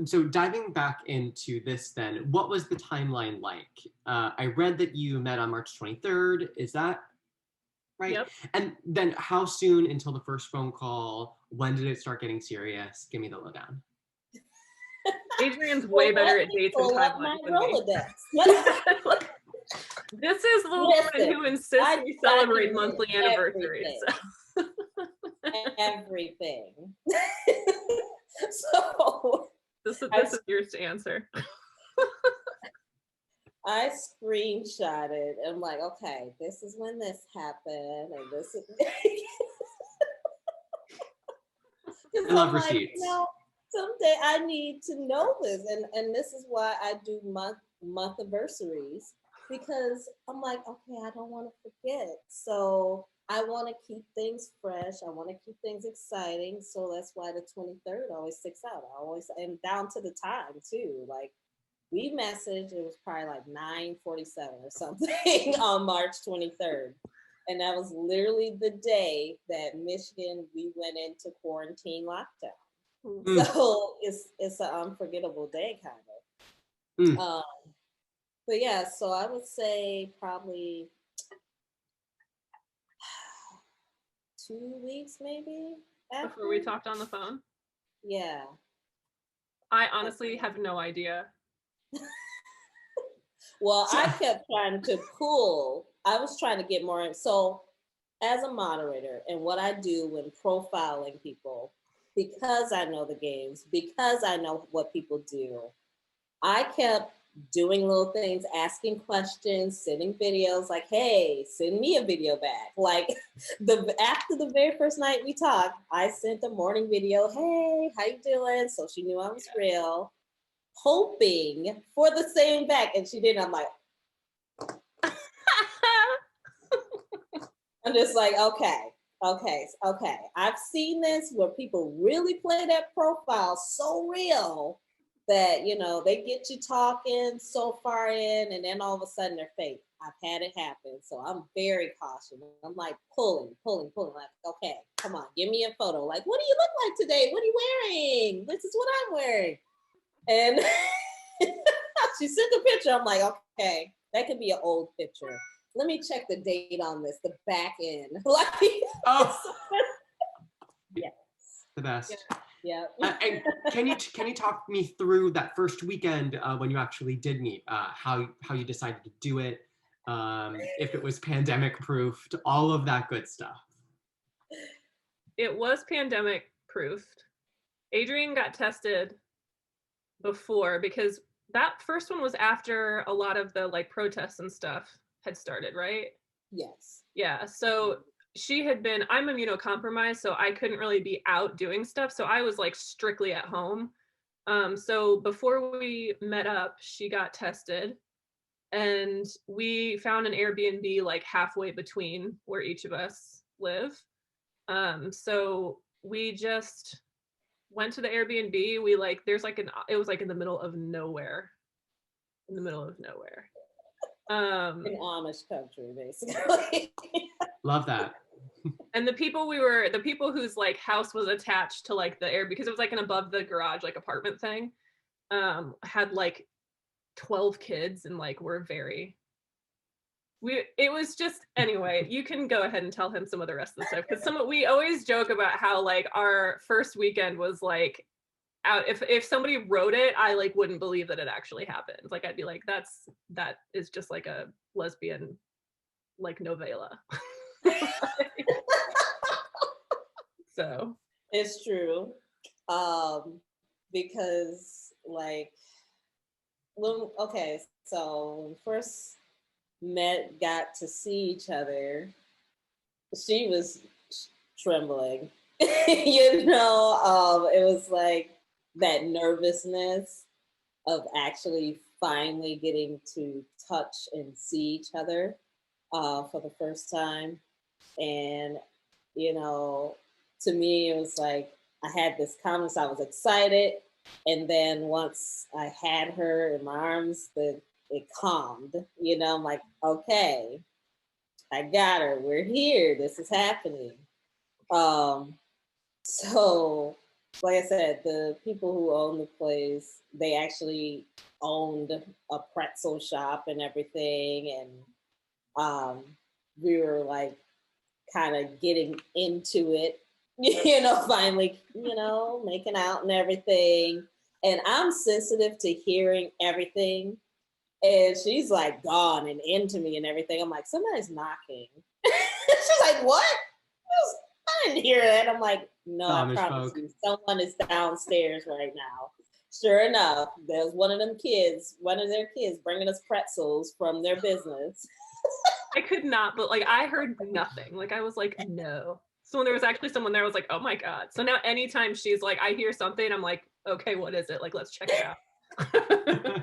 so diving back into this then, what was the timeline like? I read that you met on March 23rd. Is that right? Yep. And then how soon until the first phone call? When did it start getting serious? Give me the lowdown. Adrian's way better at dates and timelines than me. This is the woman who insists we celebrate monthly anniversaries. Everything. So this is yours to answer. I screenshotted. I'm like, okay, this is when this happened, and this is. I love receipts. Someday I need to know this, and this is why I do month anniversaries, because I'm like, okay, I don't want to forget. So I want to keep things fresh. I want to keep things exciting. So that's why the 23rd always sticks out. And down to the time too. Like we messaged, it was probably like 9:47 or something on March 23rd. And that was literally the day that Michigan, we went into quarantine lockdown. So it's an unforgettable day, kind of. But yeah, so I would say probably 2 weeks maybe after. Before we talked on the phone? Yeah. I honestly have no idea. Well, I kept trying to I was trying to get more. So as a moderator and what I do when profiling people, because I know the games, because I know what people do, I kept doing little things, asking questions, sending videos like, hey, send me a video back. Like after the very first night we talked, I sent a morning video, hey, how you doing? So she knew I was real, hoping for the same back. And she didn't. I'm like, I'm just like, okay. I've seen this where people really play that profile so real that, you know, they get you talking so far in and then all of a sudden they're fake. I've had it happen. So I'm very cautious. I'm like pulling. Like, okay, come on, give me a photo. Like, what do you look like today? What are you wearing? This is what I'm wearing. And she sent a picture. I'm like, okay, that could be an old picture. Let me check the date on this, the back end. Like, yes. The best. Yeah. And can you talk me through that first weekend when you actually did meet? How you decided to do it? If it was pandemic proofed, all of that good stuff. It was pandemic proofed. Adrian got tested before because that first one was after a lot of the like protests and stuff had started, right? Yes. Yeah. So I'm immunocompromised, so I couldn't really be out doing stuff. So I was like strictly at home. So before we met up, she got tested and we found an Airbnb like halfway between where each of us live. So we just went to the Airbnb. It was like in the middle of nowhere. In Amish country, basically. Love that. And the people whose like house was attached to like the air, because it was like an above the garage like apartment thing, had like 12 kids and like it was just, anyway, you can go ahead and tell him some of the rest of the stuff, because we always joke about how like our first weekend was like out. If somebody wrote it, I like wouldn't believe that it actually happened. Like I'd be like, that is just like a lesbian like novella. So it's true. Because like so when we first got to see each other, she was trembling. It was like that nervousness of actually finally getting to touch and see each other for the first time. And, to me, it was like I had this confidence, I was excited. And then once I had her in my arms, it calmed. I'm like, okay, I got her. We're here. This is happening. So like I said, the people who own the place, they actually owned a pretzel shop and everything. And we were like kind of getting into it, finally, making out and everything. And I'm sensitive to hearing everything. And she's like gone and into me and everything. I'm like, somebody's knocking. She's like, what? I didn't hear that. I'm like, no, I promise you, someone is downstairs right now. Sure enough, there's one of their kids bringing us pretzels from their business. I could not, but like I heard nothing. Like I was like, no. So when there was actually someone there, I was like, oh my God. So now anytime she's like, I hear something, I'm like, okay, what is it? Like, let's check it out.